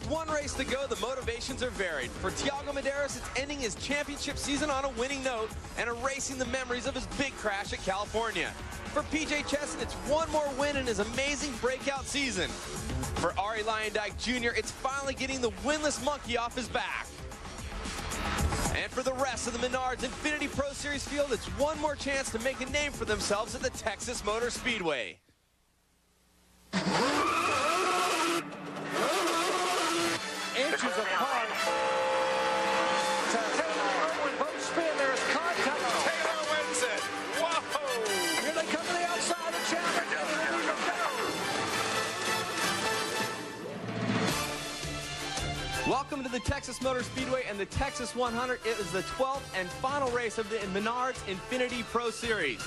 one race to go, the motivations are varied. For Thiago Medeiros, it's ending his championship season on a winning note and erasing the memories of his big crash at California. For PJ Chesson, it's one more win in his amazing breakout season. For Arie Luyendyk Jr., it's finally getting the winless monkey off his back. And for the rest of the Menard's Infiniti Pro Series field, it's one more chance to make a name for themselves at the Texas Motor Speedway. Inches apart. Taylor with both spin. There's contact. Taylor wins it. Whoa! Here they come to the outside of Chandler. Welcome to the Texas Motor Speedway and the Texas 100. It is the 12th and final race of the Menard's Infiniti Pro Series.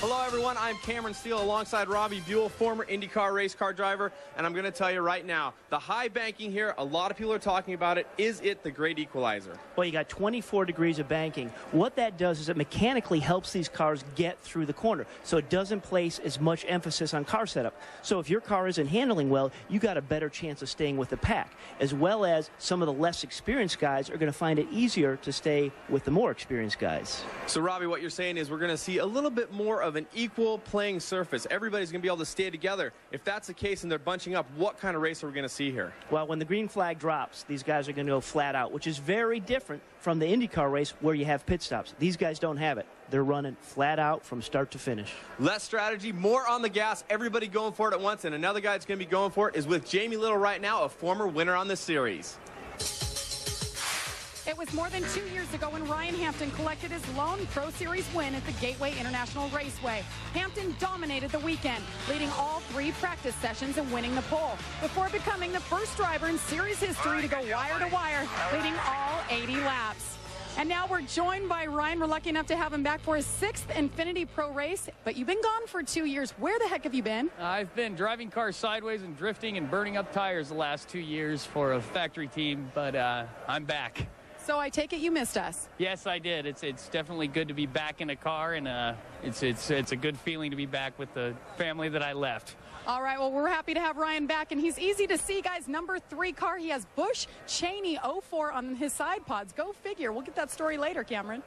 Hello everyone, I'm Cameron Steele alongside Robbie Buell, former IndyCar race car driver, and I'm going to tell you right now, the high banking here, a lot of people are talking about it. Is it the great equalizer? Well, you got 24 degrees of banking. What that does is it mechanically helps these cars get through the corner, so it doesn't place as much emphasis on car setup. So if your car isn't handling well, you got a better chance of staying with the pack, as well as some of the less experienced guys are going to find it easier to stay with the more experienced guys. So Robbie, what you're saying is we're going to see a little bit more of an equal playing surface. Everybody's going to be able to stay together. If that's the case and they're bunching up, what kind of race are we going to see here? Well, when the green flag drops, these guys are going to go flat out, which is very different from the IndyCar race where you have pit stops. These guys don't have it. They're running flat out from start to finish. Less strategy, more on the gas, everybody going for it at once, and another guy that's going to be going for it is with Jamie Little right now, a former winner on this series. It was more than 2 years ago when Ryan Hampton collected his lone Pro Series win at the Gateway International Raceway. Hampton dominated the weekend, leading all 3 practice sessions and winning the pole, before becoming the first driver in series history to go wire to wire, leading all 80 laps. And now we're joined by Ryan. We're lucky enough to have him back for his 6th Infiniti Pro race, but you've been gone for 2 years. Where the heck have you been? I've been driving cars sideways and drifting and burning up tires the last 2 years for a factory team, but I'm back. So I take it you missed us. Yes, I did. It's definitely good to be back in a car, and it's a good feeling to be back with the family that I left. All right, well, we're happy to have Ryan back, and he's easy to see, guys. Number 3 car, he has Busch Cheney 04 on his side pods. Go figure. We'll get that story later, Cameron.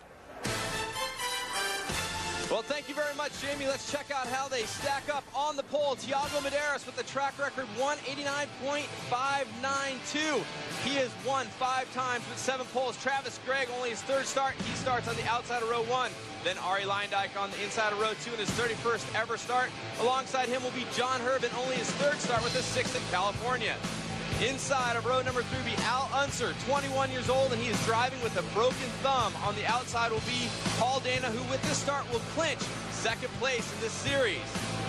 Well, thank you very much, Jamie. Let's check out how they stack up on the pole. Thiago Medeiros with the track record 189.592. He has won 5 times with 7 poles. Travis Gregg, only his 3rd start. He starts on the outside of row 1. Then Arie Luyendyk on the inside of row 2 in his 31st ever start. Alongside him will be John Herbin, only his 3rd start with his 6th in California. Inside of row number 3 will be Al Unser, 21 years old, and he is driving with a broken thumb. On the outside will be Paul Dana, who with this start will clinch 2nd place in this series.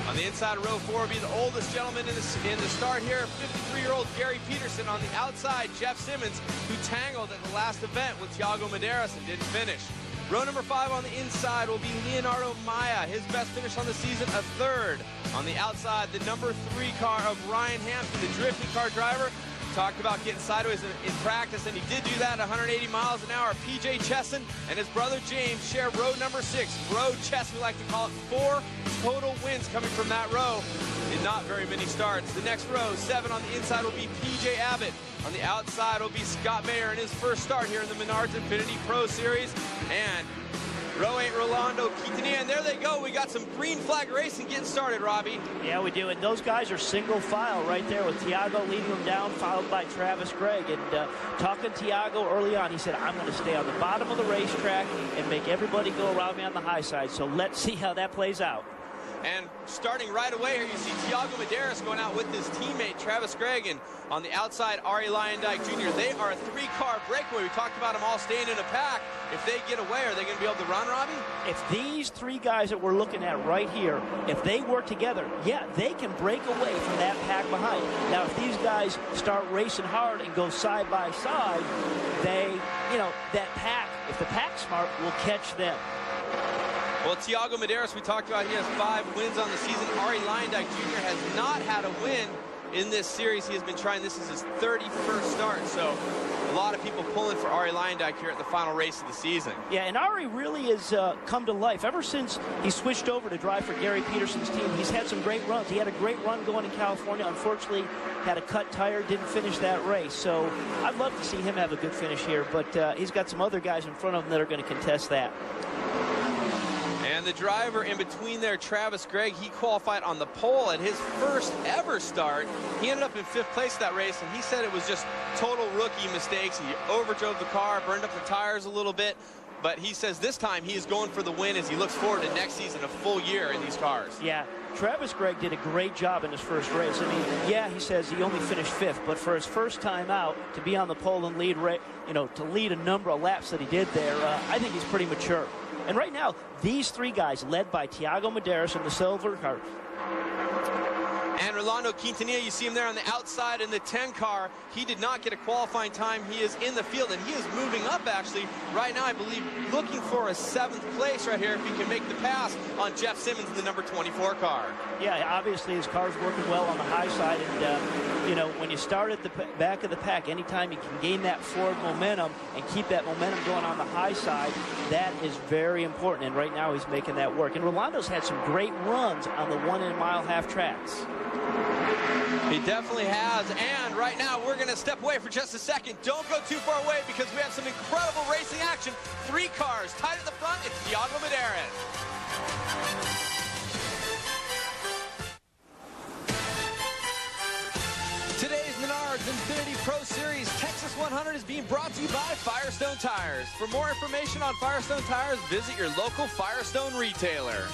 On the inside of row 4 will be the oldest gentleman in the start here, 53-year-old Gary Peterson. On the outside, Jeff Simmons, who tangled at the last event with Thiago Medeiros and didn't finish. Row number 5 on the inside will be Leonardo Maya. His best finish on the season, a 3rd. On the outside, the number 3 car of Ryan Hampton, the drifting car driver. Talked about getting sideways in practice, and he did do that at 180 miles an hour. PJ Chesson and his brother James share row number 6. Row Chesson, we like to call it. 4 total wins coming from that row in not very many starts. The next row, 7 on the inside, will be PJ Abbott. On the outside will be Scott Mayer in his 1st start here in the Menard's Infiniti Pro Series. And row 8, Rolando Quintanilla, and there they go. We got some green flag racing getting started, Robbie. Yeah, we do, and those guys are single file right there with Thiago leading them down, followed by Travis Gregg. And talking to Thiago early on, he said, I'm going to stay on the bottom of the racetrack and make everybody go around me on the high side. So let's see how that plays out. And starting right away here, you see Thiago Medeiros going out with his teammate, Travis Gregg, and on the outside, Arie Luyendyk Jr. They are a 3-car breakaway. We talked about them all staying in a pack. If they get away, are they going to be able to run, Robbie? If these 3 guys that we're looking at right here, if they work together, yeah, they can break away from that pack behind. Now, if these guys start racing hard and go side by side, that pack, if the pack's smart, will catch them. Well, Thiago Medeiros, we talked about, he has 5 wins on the season. Arie Luyendyk Jr. has not had a win in this series. He has been trying. This is his 31st start, so a lot of people pulling for Arie Luyendyk here at the final race of the season. Yeah, and Arie really has come to life. Ever since he switched over to drive for Gary Peterson's team, he's had some great runs. He had a great run going in California. Unfortunately, had a cut tire, didn't finish that race. So I'd love to see him have a good finish here, but he's got some other guys in front of him that are going to contest that. And the driver in between there, Travis Gregg, he qualified on the pole at his first ever start. He ended up in 5th place that race, and he said it was just total rookie mistakes. He overdrove the car, burned up the tires a little bit, but he says this time he is going for the win as he looks forward to next season, a full year in these cars. Yeah, Travis Gregg did a great job in his first race. I mean, yeah, he says he only finished 5th, but for his first time out, to be on the pole and lead, to lead a number of laps that he did there, I think he's pretty mature. And right now, these 3 guys, led by Thiago Medeiros in the silver car. And Rolando Quintanilla, you see him there on the outside in the 10 car. He did not get a qualifying time. He is in the field, and he is moving up, actually. Right now, I believe, looking for a 7th place right here if he can make the pass on Jeff Simmons in the number 24 car. Yeah, obviously his car's working well on the high side, and, when you start at the back of the pack, anytime you can gain that forward momentum and keep that momentum going on the high side, that is very important, and right now he's making that work. And Rolando's had some great runs on the 1 and mile half tracks. He definitely has, and right now we're going to step away for just a second. Don't go too far away because we have some incredible racing action. 3 cars tied at the front. It's Thiago Medeiros. Today's Menard's Infiniti Pro Series Texas 100 is being brought to you by Firestone Tires. For more information on Firestone Tires, visit your local Firestone retailer.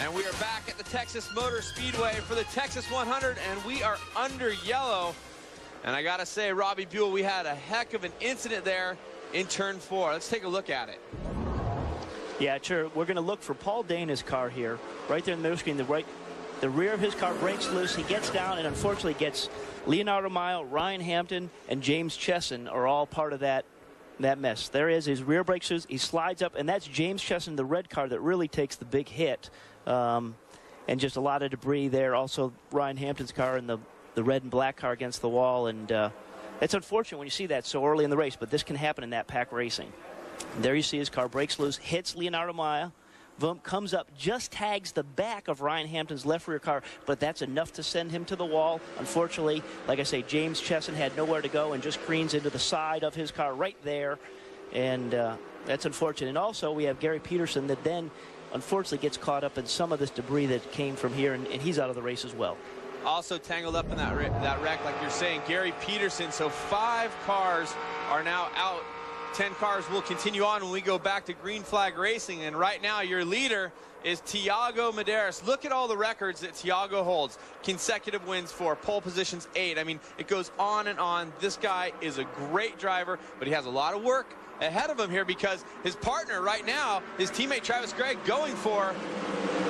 And we are back at the Texas Motor Speedway for the Texas 100, and we are under yellow. And I gotta say, Robbie Buell, we had a heck of an incident there in turn 4. Let's take a look at it. Yeah, sure. We're gonna look for Paul Dana's car here, right there in the middle screen. The rear of his car breaks loose. He gets down and unfortunately gets Leonardo Mile, Ryan Hampton, and James Chesson are all part of that mess. There is his rear brakes loose. He slides up, and that's James Chesson, the red car, that really takes the big hit. And just a lot of debris there. Also, Ryan Hampton's car and the red and black car against the wall. And it's unfortunate when you see that so early in the race, but this can happen in that pack racing. And there you see his car breaks loose, hits Leonardo Maya. Boom, comes up, just tags the back of Ryan Hampton's left rear car, but that's enough to send him to the wall. Unfortunately, like I say, James Chesson had nowhere to go and just careens into the side of his car right there. And that's unfortunate. And also, we have Gary Peterson that then unfortunately gets caught up in some of this debris that came from here, and he's out of the race as well. Also tangled up in that wreck, like you're saying, Gary Peterson. So 5 cars are now out. 10 cars will continue on when we go back to green flag racing. And right now, your leader is Thiago Medeiros. Look at all the records that Thiago holds. Consecutive wins for pole positions 8. I mean, it goes on and on. This guy is a great driver, but he has a lot of work ahead of him here because his partner right now, his teammate Travis Gregg, going for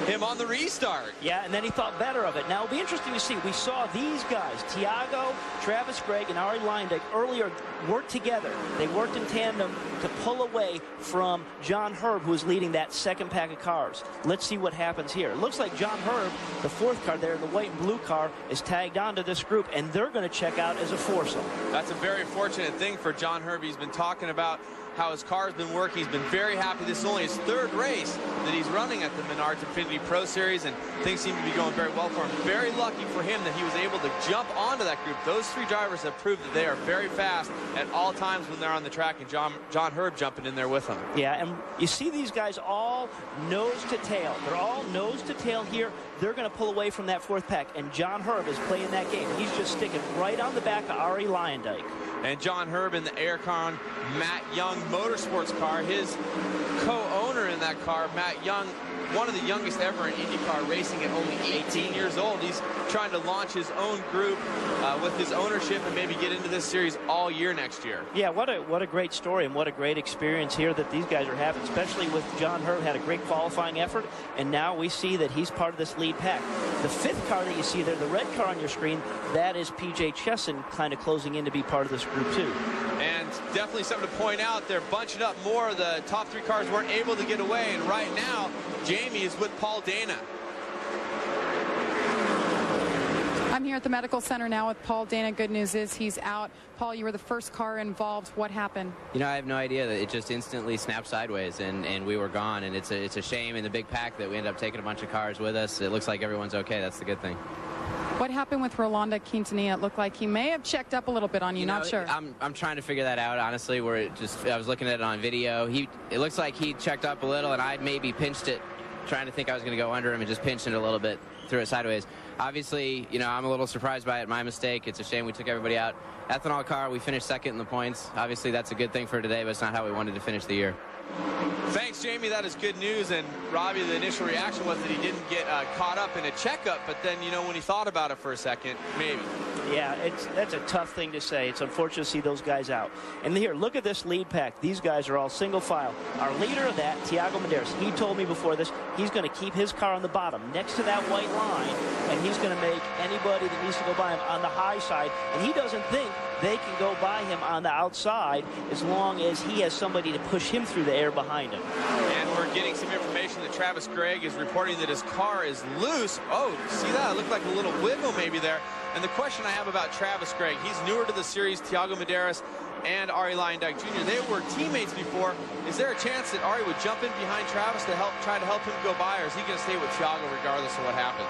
him on the restart. Yeah, and then he thought better of it. Now, it'll be interesting to see. We saw these guys, Thiago, Travis Gregg, and Arie Luyendyk, earlier work together. They worked in tandem to pull away from John Herb, who was leading that second pack of cars. Let's see what happens here. It looks like John Herb, the 4th car there, the white and blue car, is tagged onto this group, and they're going to check out as a foursome. That's a very fortunate thing for John Herb. He's been talking about how his car's been working. He's been very happy. This is only his 3rd race that he's running at the Menard's Infiniti Pro Series, and things seem to be going very well for him. Very lucky for him that he was able to jump onto that group. Those 3 drivers have proved that they are very fast at all times when they're on the track, and John Herb jumping in there with them. Yeah, and you see these guys all nose to tail. They're all nose to tail here. They're going to pull away from that 4th pack, and John Herb is playing that game. He's just sticking right on the back of Arie Luyendyk. And John Herb in the Aircon Matt Young Motorsports car, his co-owner in that car, Matt Young, one of the youngest ever in IndyCar racing at only 18 years old. He's trying to launch his own group with his ownership and maybe get into this series all year next year. Yeah, what a great story and what a great experience here that these guys are having, especially with John Herb. Had a great qualifying effort, and now we see that he's part of this lead pack. The 5th car that you see there, the red car on your screen, that is P.J. Chesson kind of closing in to be part of this group too. And definitely something to point out, they're bunching up more. The top 3 cars weren't able to get away, and right now Jamie is with Paul Dana. I'm here at the medical center now with Paul Dana. Good news is he's out. Paul, you were the first car involved. What happened? You know, I have no idea. That it just instantly snapped sideways, and we were gone. And it's a shame in the big pack that we ended up taking a bunch of cars with us. It looks like everyone's okay. That's the good thing. What happened with Rolando Quintanilla? It looked like he may have checked up a little bit on you. Not sure. I'm trying to figure that out, honestly. I was looking at it on video. It looks like he checked up a little, and I maybe pinched it, trying to think I was going to go under him, and just pinched it a little bit, threw it sideways. Obviously, you know, I'm a little surprised by it. My mistake. It's a shame we took everybody out. Ethanol car, we finished second in the points. Obviously, that's a good thing for today, but it's not how we wanted to finish the year. Thanks, Jamie. That is good news. And Robbie, the initial reaction was that he didn't get caught up in a checkup, but then, you know, when he thought about it for a second, maybe. Yeah, that's a tough thing to say. It's unfortunate to see those guys out. And here, look at this lead pack. These guys are all single file. Our leader of that, Tiago Medeiros, he told me before this, he's going to keep his car on the bottom next to that white line, and he's going to make anybody that needs to go by him on the high side. And he doesn't think they can go by him on the outside as long as he has somebody to push him through the air behind him. And we're getting some information that Travis Gregg is reporting that his car is loose. Oh, see that? It looked like a little wiggle maybe there. And the question I have about Travis Gregg, he's newer to the series. Tiago Medeiros and Arie Luyendyk Jr., they were teammates before. Is there a chance that Arie would jump in behind Travis to try to help him go by, or is he going to stay with Tiago regardless of what happens?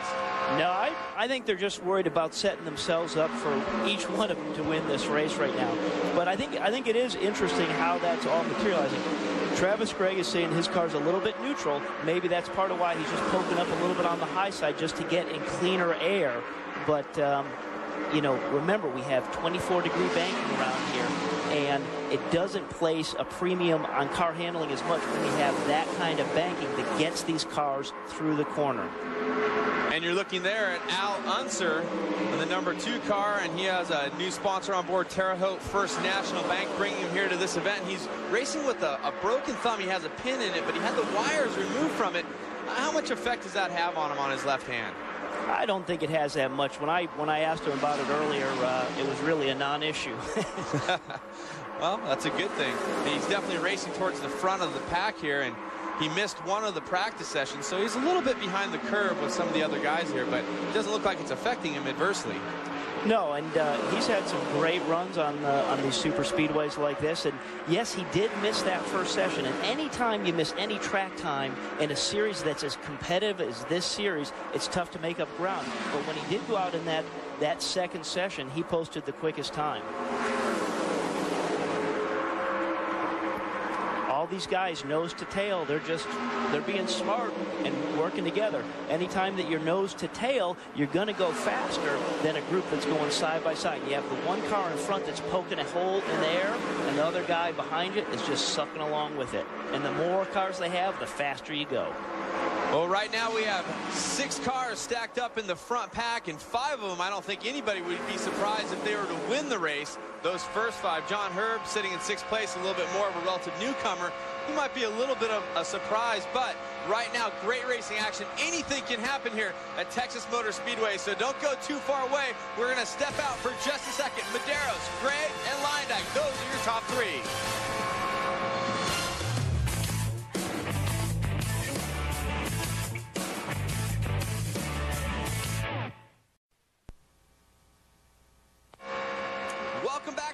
No, I think they're just worried about setting themselves up for each one of them to win this race right now. But I think it is interesting how that's all materializing. Travis Gregg is saying his car's a little bit neutral. Maybe that's part of why he's just poking up a little bit on the high side just to get in cleaner air. But, you know, remember, we have 24-degree banking around here, and it doesn't place a premium on car handling as much when we have that kind of banking that gets these cars through the corner. And you're looking there at Al Unser in the number 2 car, and he has a new sponsor on board, Terre Haute First National Bank, bringing him here to this event. He's racing with a broken thumb. He has a pin in it, but he had the wires removed from it. How much effect does that have on him on his left hand? I don't think it has that much. When I asked him about it earlier, it was really a non-issue. Well, that's a good thing. He's definitely racing towards the front of the pack here, and he missed one of the practice sessions, so he's a little bit behind the curve with some of the other guys here, but it doesn't look like it's affecting him adversely. No, and he's had some great runs on these super speedways like this. And yes, he did miss that first session. And anytime you miss any track time in a series that's as competitive as this series, it's tough to make up ground. But when he did go out in that second session, he posted the quickest time. All these guys nose to tail, they're being smart and working together. Anytime that you're nose to tail, you're going to go faster than a group that's going side by side. You have the one car in front that's poking a hole in the air, and the other guy behind it is just sucking along with it. And the more cars they have, the faster you go. Well, right now we have 6 cars stacked up in the front pack, and 5 of them, I don't think anybody would be surprised if they were to win the race. Those first 5, John Herb sitting in 6th place, a little bit more of a relative newcomer. He might be a little bit of a surprise, but right now, great racing action. Anything can happen here at Texas Motor Speedway, so don't go too far away. We're going to step out for just a second. Medeiros, Gregg, and Luyendyk, those are your top 3.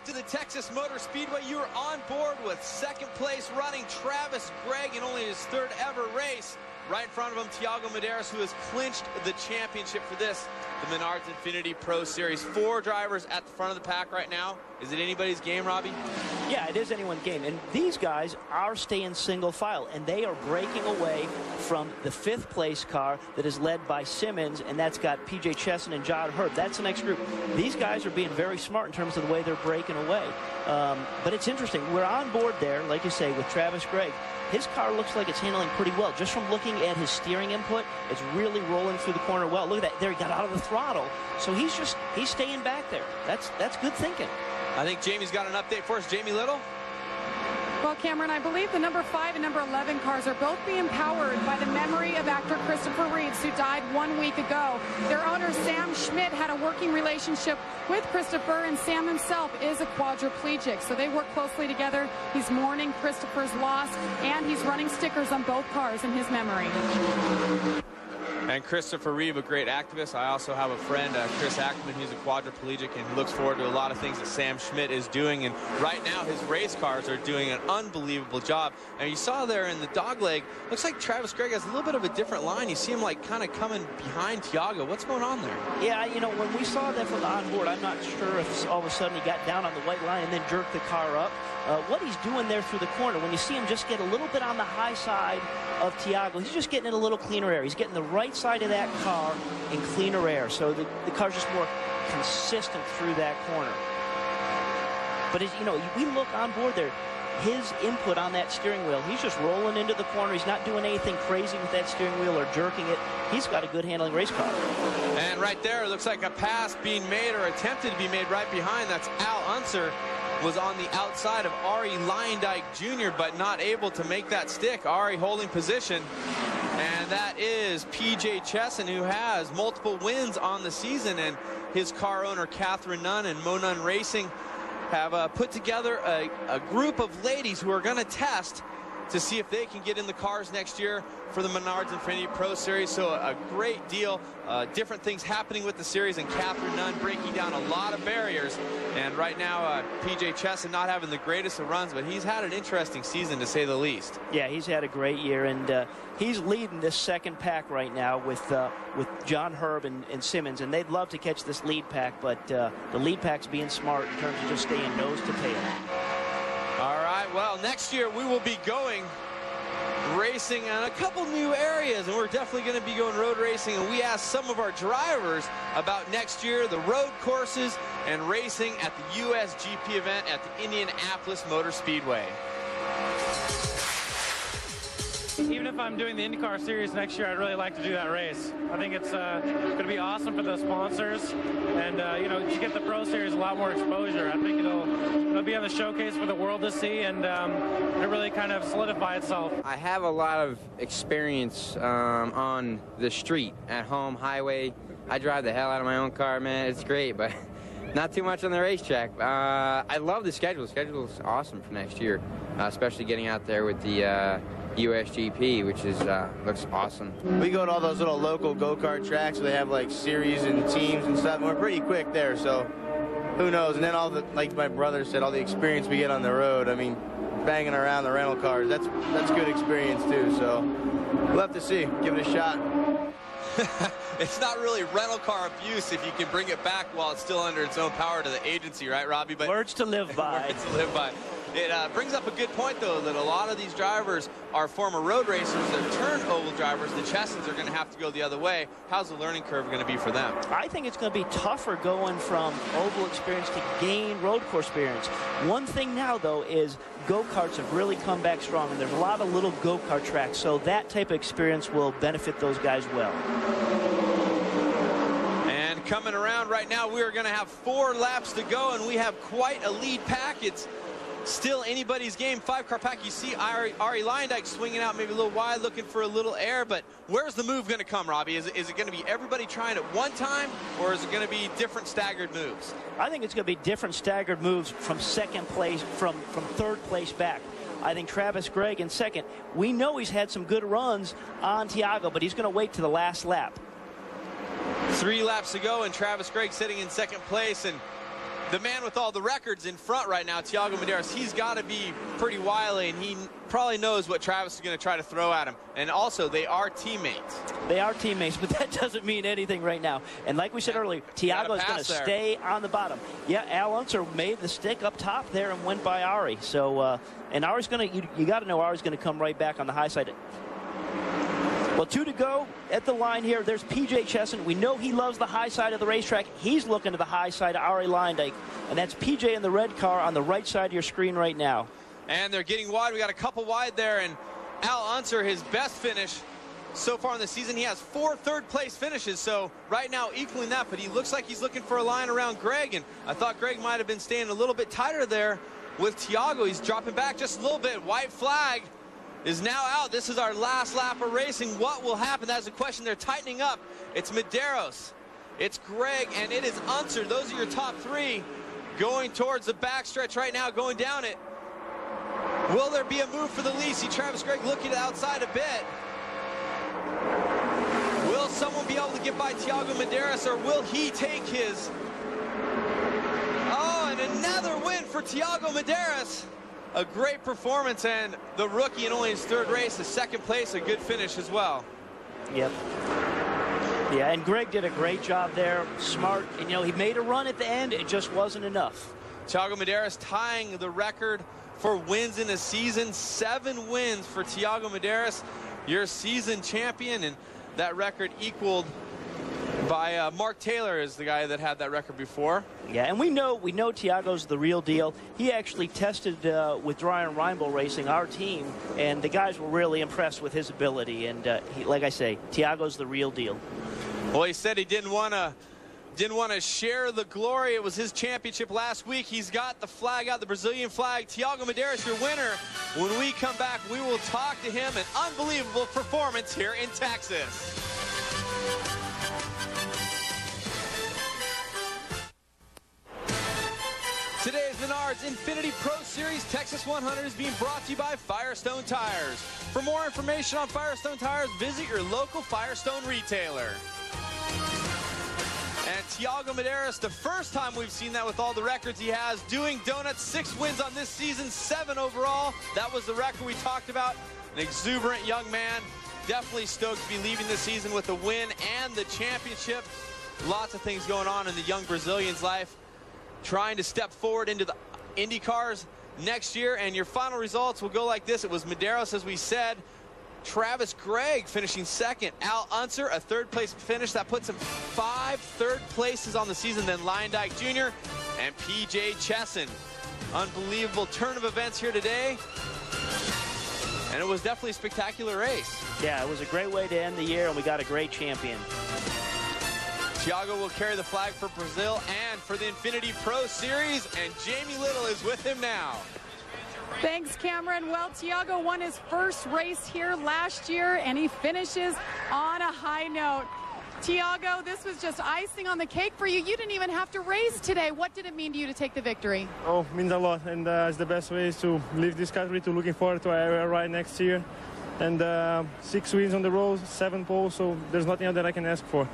To the Texas Motor Speedway. You are on board with 2nd place running Travis Gregg in only his 3rd ever race. Right in front of him, Tiago Medeiros, who has clinched the championship for this, the Menard's Infiniti Pro Series. 4 drivers at the front of the pack right now. Is it anybody's game, Robbie? Yeah, it is anyone's game. And these guys are staying single file, and they are breaking away from the 5th place car that is led by Simmons, and that's got P.J. Chesson and John Herb. That's the next group. These guys are being very smart in terms of the way they're breaking away. But it's interesting. We're on board there, like you say, with Travis Gregg. His car looks like it's handling pretty well. Just from looking at his steering input, it's really rolling through the corner well. Look at that. There, he got out of the throttle. So he's staying back there. That's good thinking. I think Jamie's got an update for us. Jamie Little? Well, Cameron, I believe the number 5 and number 11 cars are both being powered by the memory of actor Christopher Reeves, who died 1 week ago. Their owner, Sam Schmidt, had a working relationship with Christopher, and Sam himself is a quadriplegic. So they work closely together. He's mourning Christopher's loss, and he's running stickers on both cars in his memory. And Christopher Reeve, a great activist. I also have a friend, Chris Ackerman, who's a quadriplegic, and he looks forward to a lot of things that Sam Schmidt is doing. And right now, his race cars are doing an unbelievable job. And you saw there in the dogleg, looks like Travis Gregg has a little bit of a different line. You see him like kind of coming behind Tiago. What's going on there? Yeah, you know, when we saw that from the onboard, I'm not sure if all of a sudden he got down on the white line and then jerked the car up. What he's doing there through the corner, when you see him just get a little bit on the high side of Tiago, he's just getting in a little cleaner air. He's getting the right side of that car in cleaner air, so the car's just more consistent through that corner. But as you know, we look on board there, his input on that steering wheel, he's just rolling into the corner. He's not doing anything crazy with that steering wheel or jerking it. He's got a good handling race car. And right there, it looks like a pass being made or attempted to be made right behind. That's Al Unser. Was on the outside of Ari Leyendijk Jr., but not able to make that stick. Ari holding position. And that is P.J. Chesson, who has multiple wins on the season. And his car owner, Catherine Nunn and Mo Nunn Racing, have put together a group of ladies who are going to test to see if they can get in the cars next year for the Menard's Infiniti Pro Series. So a great deal, different things happening with the series, and Catherine Nunn breaking down a lot of barriers. And right now, P.J. Chesson not having the greatest of runs, but he's had an interesting season, to say the least. Yeah, he's had a great year, and he's leading this second pack right now with John Herb and Simmons, and they'd love to catch this lead pack, but the lead pack's being smart in terms of just staying nose to tail. All right, well, next year we will be going racing in a couple new areas, and we're definitely going to be going road racing. And we asked some of our drivers about next year, the road courses and racing at the USGP event at the Indianapolis Motor Speedway. Even if I'm doing the IndyCar Series next year, I'd really like to do that race. I think it's going to be awesome for the sponsors, and you know, you get the Pro Series a lot more exposure. I think it'll be on the showcase for the world to see, and it really kind of solidify itself. I have a lot of experience on the street, at home, highway. I drive the hell out of my own car, man. It's great, but not too much on the racetrack. I love the schedule. The schedule is awesome for next year, especially getting out there with the USGP, which is looks awesome. We go to all those little local go-kart tracks where they have like series and teams and stuff, and we're pretty quick there, so who knows. And then all the, like my brother said, all the experience we get on the road, I mean, banging around the rental cars, that's good experience too, so we'll have to see. Give it a shot. It's not really rental car abuse if you can bring it back while it's still under its own power to the agency, right, Robbie? But words to live by. Words to live by. It brings up a good point, though, that a lot of these drivers are former road racers that turn oval drivers. The Chessons are going to have to go the other way. How's the learning curve going to be for them? I think it's going to be tougher going from oval experience to gain road course experience. One thing now, though, is go-karts have really come back strong, and there's a lot of little go-kart tracks, so that type of experience will benefit those guys well. And coming around right now, we are going to have 4 laps to go, and we have quite a lead pack. It's still anybody's game. 5-car pack. You see Ari Leyendijk swinging out maybe a little wide, looking for a little air, but where's the move going to come, Robbie? Is it going to be everybody trying at one time, or is it going to be different staggered moves? I think it's going to be different staggered moves from second place, from third place back. I think Travis Gregg in second. We know he's had some good runs on Tiago, but he's going to wait to the last lap. 3 laps to go, and Travis Gregg sitting in second place, and the man with all the records in front right now, Tiago Medeiros, he's got to be pretty wily, and he probably knows what Travis is going to try to throw at him. And also, they are teammates. They are teammates, but that doesn't mean anything right now. And like we said earlier, Tiago is going to stay on the bottom. Yeah, Al Unser made the stick up top there and went by Ari. So, and Ari's going to, you got to know Ari's going to come right back on the high side. Well, 2 to go at the line here. There's P.J. Chesson. We know he loves the high side of the racetrack. He's looking to the high side of Ari Leyendijk. And that's P.J. in the red car on the right side of your screen right now. And they're getting wide. We got a couple wide there. And Al Unser, his best finish so far in the season, he has 4 third-place finishes. So right now equaling that. But he looks like he's looking for a line around Gregg. And I thought Gregg might have been staying a little bit tighter there with Tiago. He's dropping back just a little bit. White flag is now out. This is our last lap of racing. What will happen? That's the question. They're tightening up. It's Medeiros, it's Gregg, and it is Unser. Those are your top 3 going towards the backstretch right now, going down it. Will there be a move for the lead? See Travis Gregg looking outside a bit. Will someone be able to get by Thiago Medeiros, or will he take his? Oh, and another win for Thiago Medeiros. A great performance, and the rookie in only his third race, the second place, a good finish as well. Yep. Yeah, and Greg did a great job there, smart, and he made a run at the end. It just wasn't enough. Thiago Medeiros tying the record for wins in a season. 7 wins for Thiago Medeiros, your season champion, and that record equaled by Mark Taylor, is the guy that had that record before. Yeah, and we know Thiago's the real deal. He actually tested with Ryan Reinbold Racing, our team, and the guys were really impressed with his ability. And like I say, Thiago's the real deal. Well, he said he didn't want to share the glory. It was his championship last week. He's got the flag out, the Brazilian flag. Thiago Medeiros, your winner. When we come back, we will talk to him. An unbelievable performance here in Texas. Today's Menard's Infiniti Pro Series Texas 100 is being brought to you by Firestone Tires. For more information on Firestone Tires, visit your local Firestone retailer. And Thiago Medeiros, the first time we've seen that with all the records he has, doing donuts, 6 wins on this season, 7 overall. That was the record we talked about. An exuberant young man. Definitely stoked to be leaving the season with a win and the championship. Lots of things going on in the young Brazilian's life. Trying to step forward into the Indy cars next year, and your final results will go like this. It was Medeiros, as we said. Travis Gregg finishing second. Al Unser, a third-place finish. That puts him 5 third places on the season. Then Leyendyke Jr. and P.J. Chesson. Unbelievable turn of events here today. And it was definitely a spectacular race. Yeah, it was a great way to end the year, and we got a great champion. Thiago will carry the flag for Brazil and for the Infiniti Pro Series, and Jamie Little is with him now. Thanks, Cameron. Well, Thiago won his first race here last year, and he finishes on a high note. Thiago, this was just icing on the cake for you. You didn't even have to race today. What did it mean to you to take the victory? Oh, it means a lot, and it's the best way to leave this category, to looking forward to IRL ride next year. And 6 wins on the road, 7 poles, so there's nothing else that I can ask for.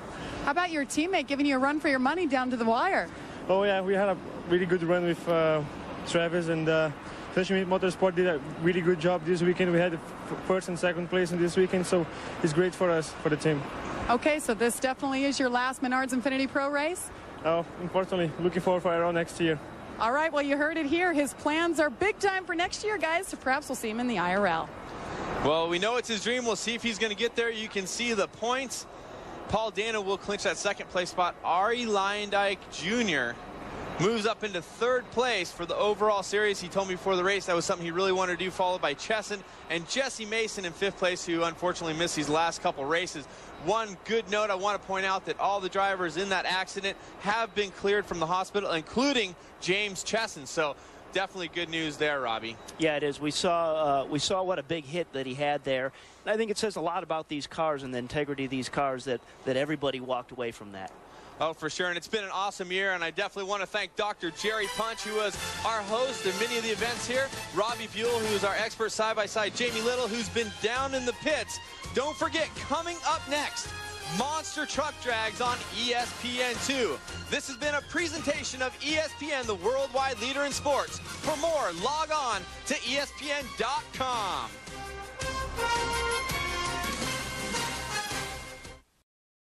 How about your teammate giving you a run for your money down to the wire? Oh yeah, we had a really good run with Travis, and Infiniti Motorsport did a really good job this weekend. We had the first and second place in this weekend, so it's great for us, for the team. Okay, so this definitely is your last Menard's Infiniti Pro race? Oh, unfortunately, looking forward for IRL next year. All right, well, you heard it here. His plans are big time for next year, guys, so perhaps we'll see him in the IRL. Well, we know it's his dream. We'll see if he's going to get there. You can see the points. Paul Dano will clinch that second place spot. Ari Leyendyke Jr. moves up into third place for the overall series. He told me before the race that was something he really wanted to do, followed by Chesson and Jesse Mason in fifth place, who unfortunately missed these last couple races. One good note, I want to point out that all the drivers in that accident have been cleared from the hospital, including James Chesson. So definitely good news there, Robbie. Yeah, it is. We saw what a big hit that he had there. And I think it says a lot about these cars and the integrity of these cars that everybody walked away from that. Oh, for sure, and it's been an awesome year, and I definitely want to thank Dr. Jerry Punch, who was our host in many of the events here, Robbie Buell, who is our expert side-by-side, Jamie Little, who's been down in the pits. Don't forget, coming up next, Monster Truck Drags on ESPN2. This has been a presentation of ESPN, the worldwide leader in sports. For more, log on to ESPN.com.